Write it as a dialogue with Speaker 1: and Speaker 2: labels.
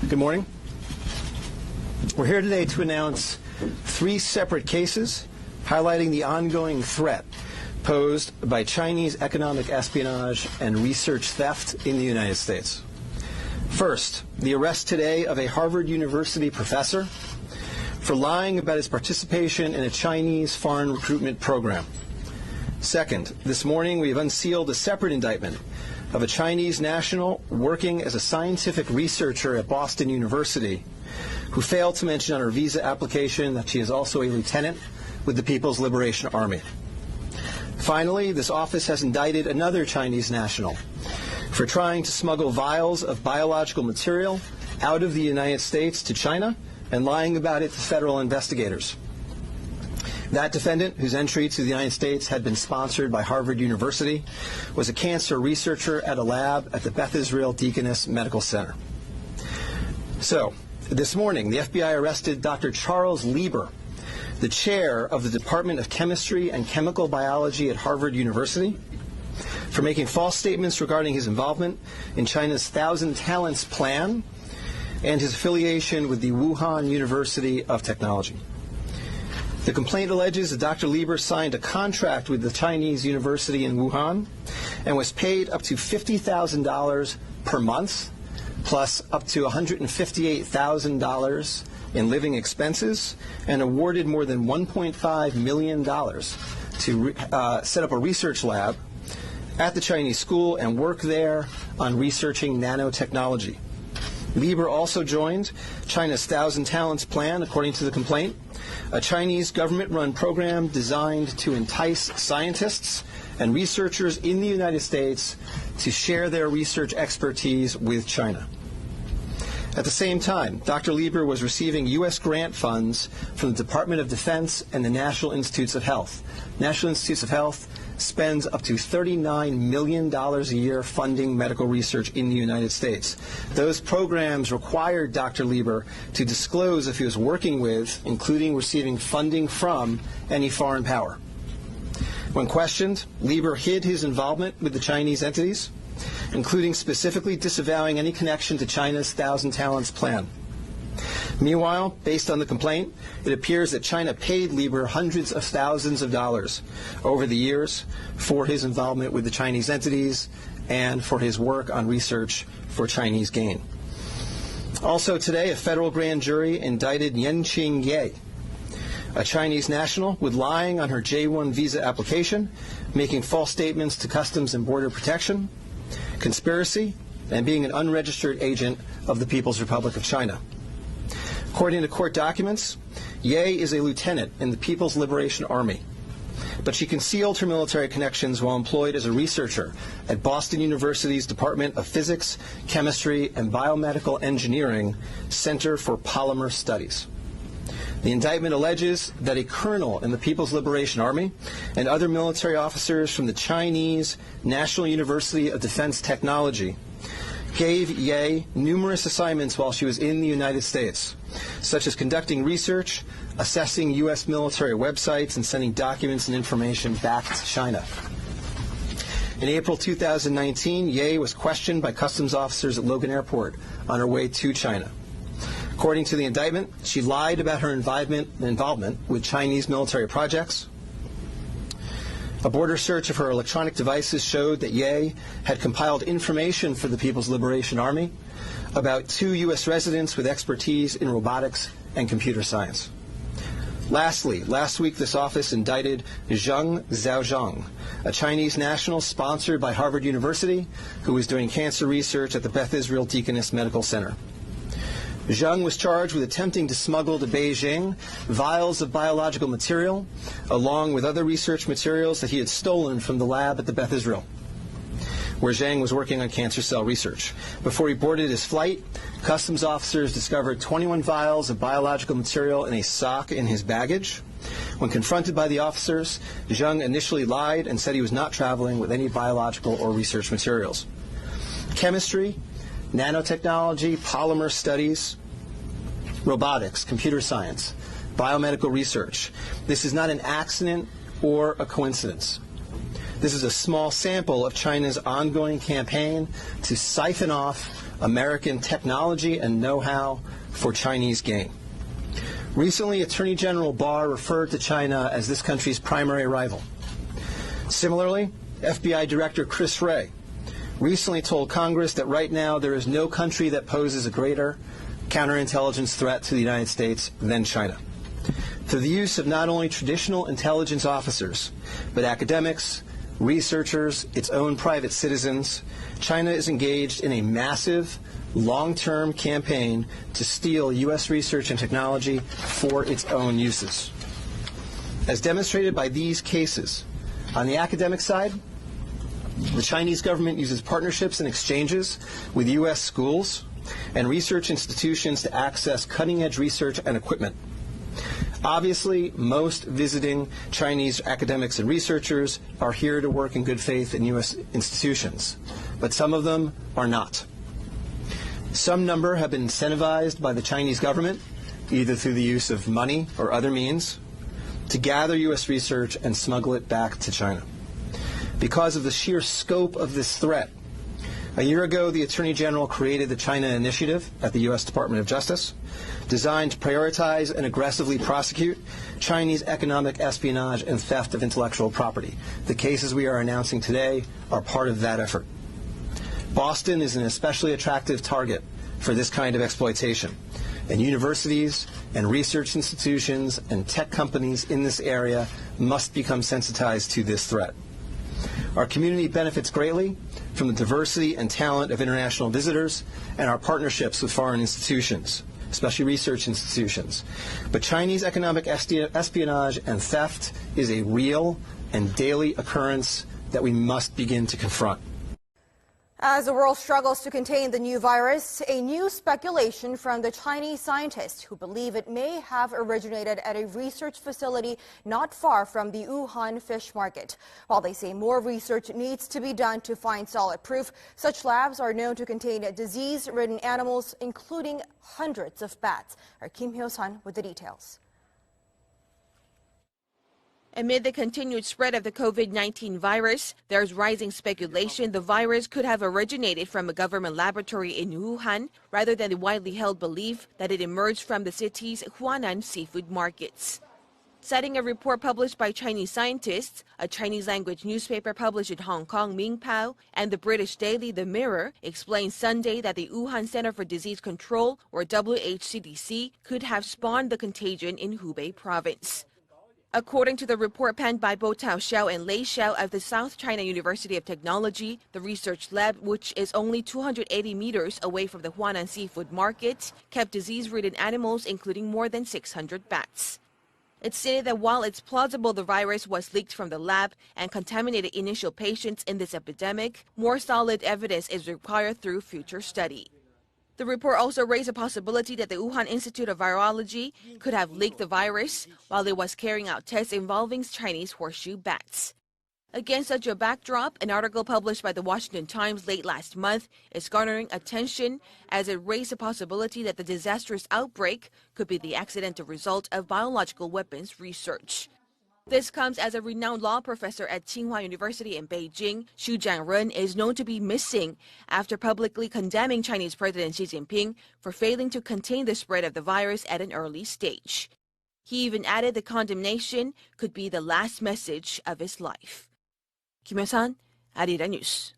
Speaker 1: Good morning. We're here today to announce 3 separate cases highlighting the ongoing threat posed by Chinese economic espionage and research theft in the United States. First, the arrest today of a Harvard University professor for lying about his participation in a Chinese foreign recruitment program. Second, this morning we have unsealed a separate indictment of a Chinese national working as a scientific researcher at Boston University who failed to mention on her visa application that she is also a lieutenant with the People's Liberation Army. Finally, this office has indicted another Chinese national for trying to smuggle vials of biological material out of the United States to China and lying about it to federal investigators. That defendant, whose entry to the United States had been sponsored by Harvard University, was a cancer researcher at a lab at the Beth Israel Deaconess Medical Center. So, this morning, the FBI arrested Dr. Charles Lieber, the chair of the Department of Chemistry and Chemical Biology at Harvard University, for making false statements regarding his involvement in China's Thousand Talents Plan and his affiliation with the Wuhan University of Technology. The complaint alleges that Dr. Lieber signed a contract with the Chinese university in Wuhan and was paid up to $50,000 per month, plus up to $158,000 in living expenses, and awarded more than $1.5 million to set up a research lab at the Chinese school and work there on researching nanotechnology. Lieber also joined China's Thousand Talents Plan, according to the complaint, a Chinese government-run program designed to entice scientists and researchers in the United States to share their research expertise with China. At the same time, Dr. Lieber was receiving U.S. grant funds from the Department of Defense and the National Institutes of Health. National Institutes of Health spends up to $39 million a year funding medical research in the United States. Those programs required Dr. Lieber to disclose if he was working with, including receiving funding from, any foreign power. When questioned, Lieber hid his involvement with the Chinese entities, including specifically disavowing any connection to China's Thousand Talents Plan. Meanwhile, based on the complaint, it appears that China paid Lieber hundreds of thousands of dollars over the years for his involvement with the Chinese entities and for his work on research for Chinese gain. Also today, a federal grand jury indicted Yenqing Ye, a Chinese national, with lying on her J-1 visa application, making false statements to Customs and Border Protection, conspiracy, and being an unregistered agent of the People's Republic of China. According to court documents, Ye is a lieutenant in the People's Liberation Army, but she concealed her military connections while employed as a researcher at Boston University's Department of Physics, Chemistry, and Biomedical Engineering Center for Polymer Studies. The indictment alleges that a colonel in the People's Liberation Army and other military officers from the Chinese National University of Defense Technology gave Ye numerous assignments while she was in the United States, such as conducting research, assessing U.S. military websites, and sending documents and information back to China. In April 2019, Ye was questioned by customs officers at Logan Airport on her way to China. According to the indictment, she lied about her involvement with Chinese military projects. A border search of her electronic devices showed that Ye had compiled information for the People's Liberation Army about 2 U.S. residents with expertise in robotics and computer science. Lastly, last week this office indicted Zheng Zhaozhang, a Chinese national sponsored by Harvard University who was doing cancer research at the Beth Israel Deaconess Medical Center. Zheng was charged with attempting to smuggle to Beijing vials of biological material, along with other research materials that he had stolen from the lab at the Beth Israel, where Zheng was working on cancer cell research. Before he boarded his flight, customs officers discovered 21 vials of biological material in a sock in his baggage. When confronted by the officers, Zheng initially lied and said he was not traveling with any biological or research materials. Chemistry, nanotechnology, polymer studies, robotics, computer science, biomedical research. This is not an accident or a coincidence. This is a small sample of China's ongoing campaign to siphon off American technology and know-how for Chinese gain. Recently, Attorney General Barr referred to China as this country's primary rival. Similarly, FBI Director Chris Wray recently told Congress that right now there is no country that poses a greater counterintelligence threat to the United States than China. Through the use of not only traditional intelligence officers, but academics, researchers, its own private citizens, China is engaged in a massive, long-term campaign to steal U.S. research and technology for its own uses. As demonstrated by these cases, on the academic side, the Chinese government uses partnerships and exchanges with U.S. schools and research institutions to access cutting-edge research and equipment. Obviously, most visiting Chinese academics and researchers are here to work in good faith in U.S. institutions, but some of them are not. Some number have been incentivized by the Chinese government, either through the use of money or other means, to gather U.S. research and smuggle it back to China. Because of the sheer scope of this threat, a year ago, the Attorney General created the China Initiative at the U.S. Department of Justice, designed to prioritize and aggressively prosecute Chinese economic espionage and theft of intellectual property. The cases we are announcing today are part of that effort. Boston is an especially attractive target for this kind of exploitation, and universities and research institutions and tech companies in this area must become sensitized to this threat. Our community benefits greatly from the diversity and talent of international visitors and our partnerships with foreign institutions, especially research institutions. But Chinese economic espionage and theft is a real and daily occurrence that we must begin to confront.
Speaker 2: As the world struggles to contain the new virus, a new speculation from the Chinese scientists who believe it may have originated at a research facility not far from the Wuhan fish market. While they say more research needs to be done to find solid proof, such labs are known to contain disease-ridden animals, including hundreds of bats. Our Kim Hyo-sun with the details.
Speaker 3: Amid the continued spread of the COVID-19 virus, there's rising speculation the virus could have originated from a government laboratory in Wuhan, rather than the widely held belief that it emerged from the city's Huanan seafood markets. Citing a report published by Chinese scientists, a Chinese-language newspaper published in Hong Kong, Mingpao, and the British daily The Mirror explained Sunday that the Wuhan Center for Disease Control, or WHCDC, could have spawned the contagion in Hubei province. According to the report penned by Bo Tao Xiao and Lei Xiao of the South China University of Technology, the research lab, which is only 280 meters away from the Huanan seafood market, kept disease-ridden animals, including more than 600 bats. It stated that while it's plausible the virus was leaked from the lab and contaminated initial patients in this epidemic, more solid evidence is required through future study. The report also raised a possibility that the Wuhan Institute of Virology could have leaked the virus while it was carrying out tests involving Chinese horseshoe bats. Against such a backdrop, an article published by the Washington Times late last month is garnering attention as it raised a possibility that the disastrous outbreak could be the accidental result of biological weapons research. This comes as a renowned law professor at Tsinghua University in Beijing, Xu Jianren, is known to be missing after publicly condemning Chinese President Xi Jinping for failing to contain the spread of the virus at an early stage. He even added the condemnation could be the last message of his life. Kim Hyo-sun, Arirang News.